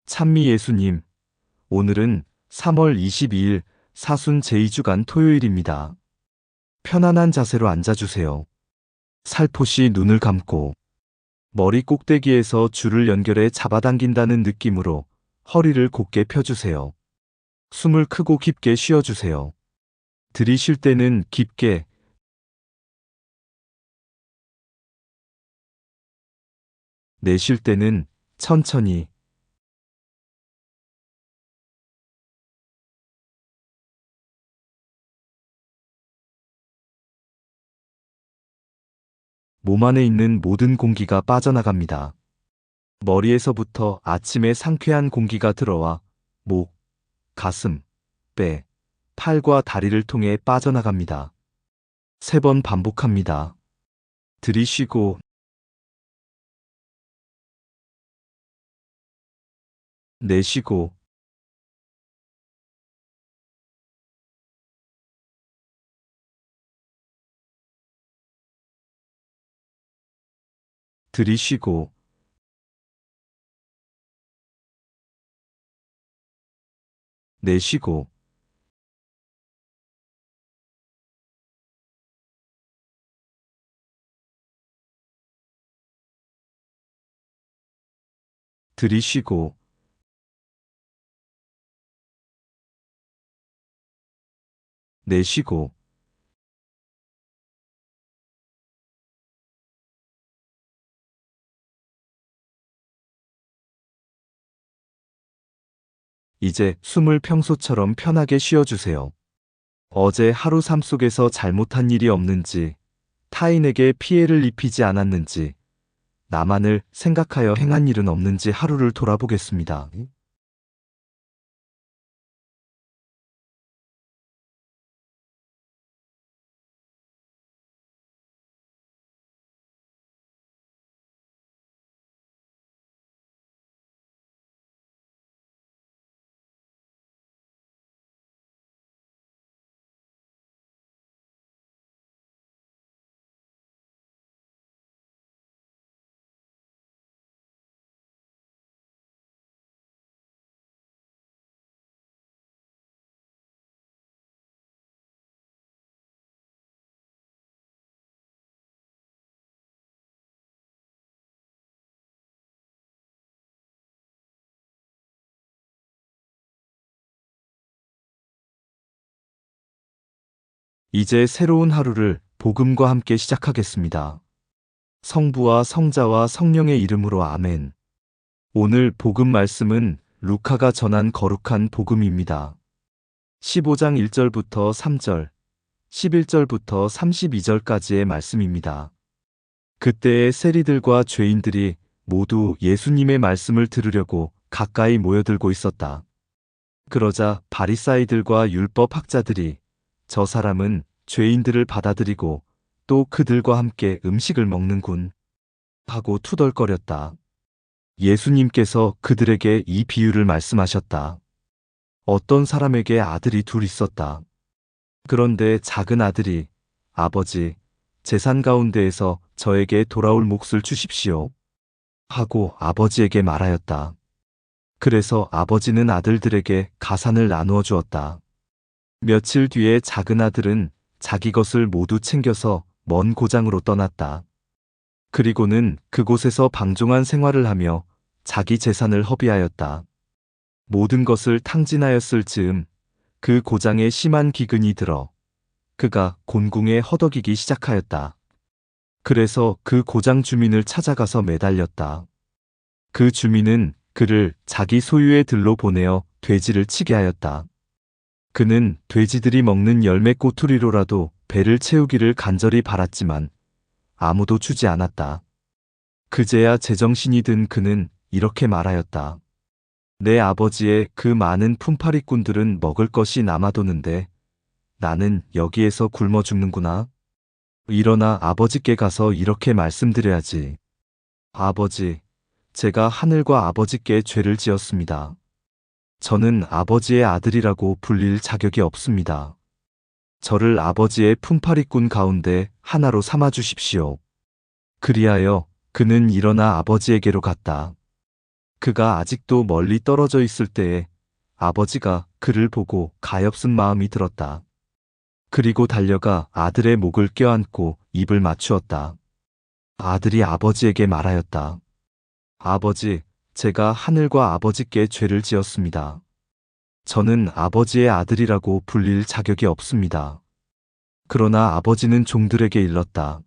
찬미 예수님, 오늘은 3월 22일 사순 제2주간 토요일입니다. 편안한 자세로 앉아주세요. 살포시 눈을 감고 머리 꼭대기에서 줄을 연결해 잡아당긴다는 느낌으로 허리를 곧게 펴주세요. 숨을 크고 깊게 쉬어주세요. 들이쉴 때는 깊게, 내쉴 때는 천천히. 몸 안에 있는 모든 공기가 빠져나갑니다. 머리에서부터 아침에 상쾌한 공기가 들어와 목, 가슴, 배, 팔과 다리를 통해 빠져나갑니다. 3번 반복합니다. 들이쉬고, 내쉬고, 들이쉬고, 내쉬고, 들이쉬고, 내쉬고. 이제 숨을 평소처럼 편하게 쉬어주세요. 어제 하루 삶 속에서 잘못한 일이 없는지, 타인에게 피해를 입히지 않았는지, 나만을 생각하여 행한 일은 없는지 하루를 돌아보겠습니다. 이제 새로운 하루를 복음과 함께 시작하겠습니다. 성부와 성자와 성령의 이름으로 아멘. 오늘 복음 말씀은 루카가 전한 거룩한 복음입니다. 15장 1절부터 3절, 11절부터 32절까지의 말씀입니다. 그때의 세리들과 죄인들이 모두 예수님의 말씀을 들으려고 가까이 모여들고 있었다. 그러자 바리사이들과 율법 학자들이 저 사람은 죄인들을 받아들이고 또 그들과 함께 음식을 먹는군 하고 투덜거렸다. 예수님께서 그들에게 이 비유를 말씀하셨다. 어떤 사람에게 아들이 둘 있었다. 그런데 작은 아들이 아버지, 재산 가운데에서 저에게 돌아올 몫을 주십시오 하고 아버지에게 말하였다. 그래서 아버지는 아들들에게 가산을 나누어 주었다. 며칠 뒤에 작은 아들은 자기 것을 모두 챙겨서 먼 고장으로 떠났다. 그리고는 그곳에서 방종한 생활을 하며 자기 재산을 허비하였다. 모든 것을 탕진하였을 즈음 그 고장에 심한 기근이 들어 그가 곤궁에 허덕이기 시작하였다. 그래서 그 고장 주민을 찾아가서 매달렸다. 그 주민은 그를 자기 소유의 들로 보내어 돼지를 치게 하였다. 그는 돼지들이 먹는 열매 꼬투리로라도 배를 채우기를 간절히 바랐지만 아무도 주지 않았다. 그제야 제정신이 든 그는 이렇게 말하였다. 내 아버지의 그 많은 품팔이꾼들은 먹을 것이 남아도는데 나는 여기에서 굶어 죽는구나. 일어나 아버지께 가서 이렇게 말씀드려야지. 아버지, 제가 하늘과 아버지께 죄를 지었습니다. 저는 아버지의 아들이라고 불릴 자격이 없습니다. 저를 아버지의 품팔이꾼 가운데 하나로 삼아 주십시오. 그리하여 그는 일어나 아버지에게로 갔다. 그가 아직도 멀리 떨어져 있을 때에 아버지가 그를 보고 가엾은 마음이 들었다. 그리고 달려가 아들의 목을 껴안고 입을 맞추었다. 아들이 아버지에게 말하였다. 아버지, 제가 하늘과 아버지께 죄를 지었습니다. 저는 아버지의 아들이라고 불릴 자격이 없습니다. 그러나 아버지는 종들에게 일렀다.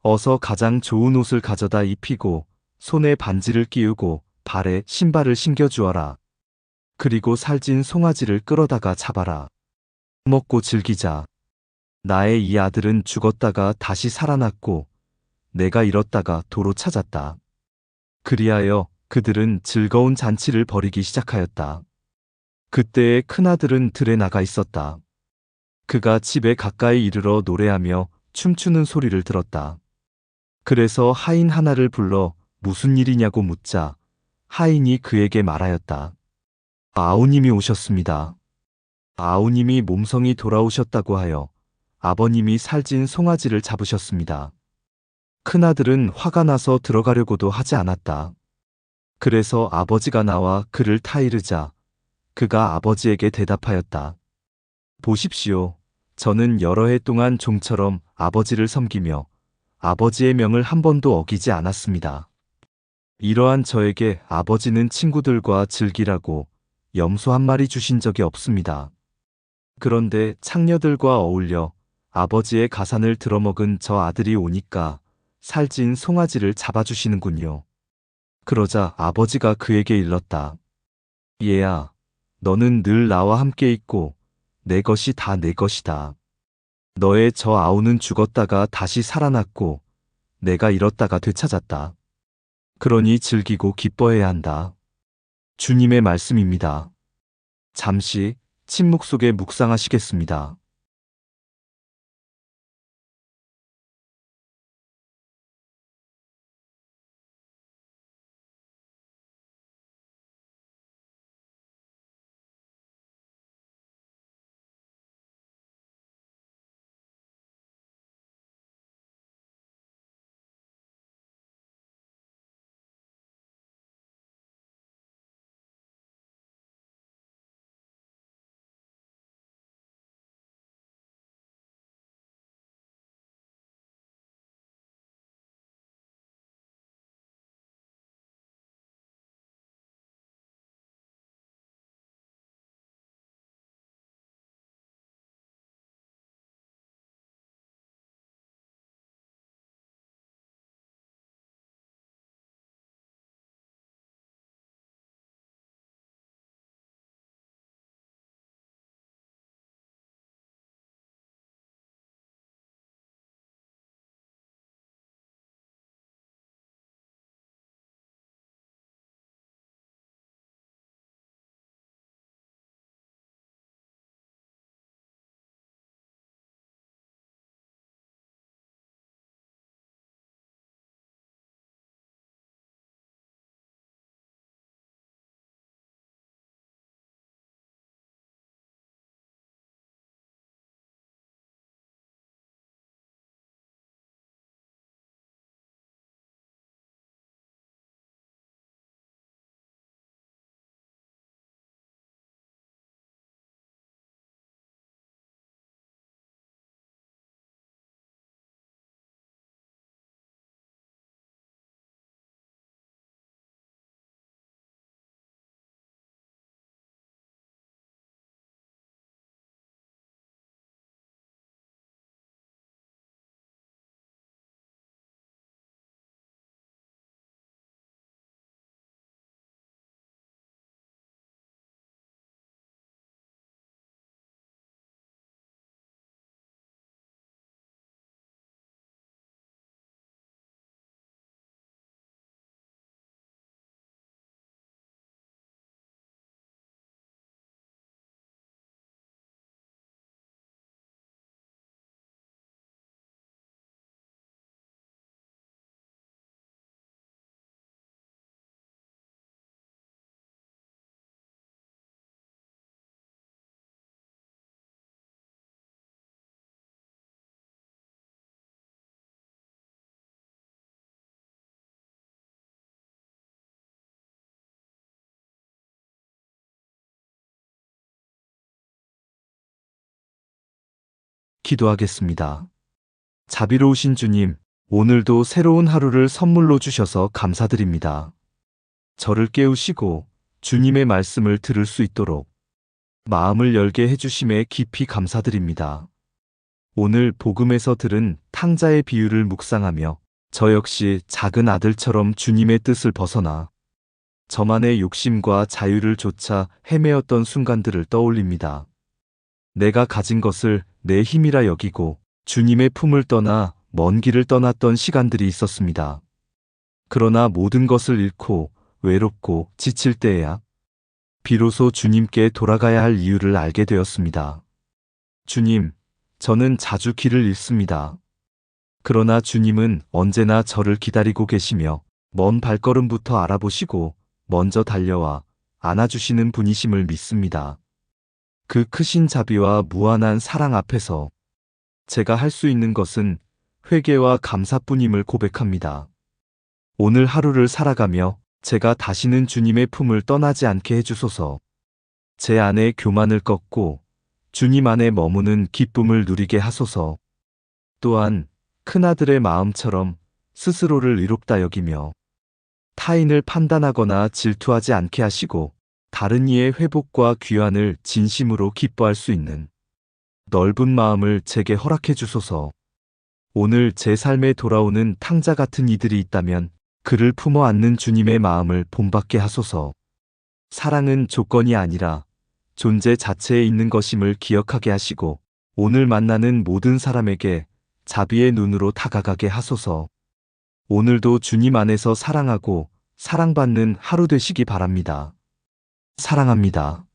어서 가장 좋은 옷을 가져다 입히고 손에 반지를 끼우고 발에 신발을 신겨주어라. 그리고 살찐 송아지를 끌어다가 잡아라. 먹고 즐기자. 나의 이 아들은 죽었다가 다시 살아났고 내가 잃었다가 도로 찾았다. 그리하여 그들은 즐거운 잔치를 벌이기 시작하였다. 그때의 큰아들은 들에 나가 있었다. 그가 집에 가까이 이르러 노래하며 춤추는 소리를 들었다. 그래서 하인 하나를 불러 무슨 일이냐고 묻자 하인이 그에게 말하였다. 아우님이 오셨습니다. 아우님이 몸성이 돌아오셨다고 하여 아버님이 살찐 송아지를 잡으셨습니다. 큰아들은 화가 나서 들어가려고도 하지 않았다. 그래서 아버지가 나와 그를 타이르자 그가 아버지에게 대답하였다. 보십시오. 저는 여러 해 동안 종처럼 아버지를 섬기며 아버지의 명을 한 번도 어기지 않았습니다. 이러한 저에게 아버지는 친구들과 즐기라고 염소 한 마리 주신 적이 없습니다. 그런데 창녀들과 어울려 아버지의 가산을 들어먹은 저 아들이 오니까 살찐 송아지를 잡아주시는군요. 그러자 아버지가 그에게 일렀다. 얘야, 너는 늘 나와 함께 있고 내 것이 다 내 것이다. 너의 저 아우는 죽었다가 다시 살아났고 내가 잃었다가 되찾았다. 그러니 즐기고 기뻐해야 한다. 주님의 말씀입니다. 잠시 침묵 속에 묵상하시겠습니다. 기도하겠습니다. 자비로우신 주님, 오늘도 새로운 하루를 선물로 주셔서 감사드립니다. 저를 깨우시고 주님의 말씀을 들을 수 있도록 마음을 열게 해주심에 깊이 감사드립니다. 오늘 복음에서 들은 탕자의 비유를 묵상하며 저 역시 작은 아들처럼 주님의 뜻을 벗어나 저만의 욕심과 자유를 좇아 헤매었던 순간들을 떠올립니다. 내가 가진 것을 내 힘이라 여기고 주님의 품을 떠나 먼 길을 떠났던 시간들이 있었습니다. 그러나 모든 것을 잃고 외롭고 지칠 때에야 비로소 주님께 돌아가야 할 이유를 알게 되었습니다. 주님, 저는 자주 길을 잃습니다. 그러나 주님은 언제나 저를 기다리고 계시며 먼 발걸음부터 알아보시고 먼저 달려와 안아주시는 분이심을 믿습니다. 그 크신 자비와 무한한 사랑 앞에서 제가 할 수 있는 것은 회개와 감사뿐임을 고백합니다. 오늘 하루를 살아가며 제가 다시는 주님의 품을 떠나지 않게 해주소서. 제 안에 교만을 꺾고 주님 안에 머무는 기쁨을 누리게 하소서. 또한 큰아들의 마음처럼 스스로를 의롭다 여기며 타인을 판단하거나 질투하지 않게 하시고 다른 이의 회복과 귀환을 진심으로 기뻐할 수 있는 넓은 마음을 제게 허락해 주소서. 오늘 제 삶에 돌아오는 탕자 같은 이들이 있다면 그를 품어 안는 주님의 마음을 본받게 하소서. 사랑은 조건이 아니라 존재 자체에 있는 것임을 기억하게 하시고 오늘 만나는 모든 사람에게 자비의 눈으로 다가가게 하소서. 오늘도 주님 안에서 사랑하고 사랑받는 하루 되시기 바랍니다. 사랑합니다.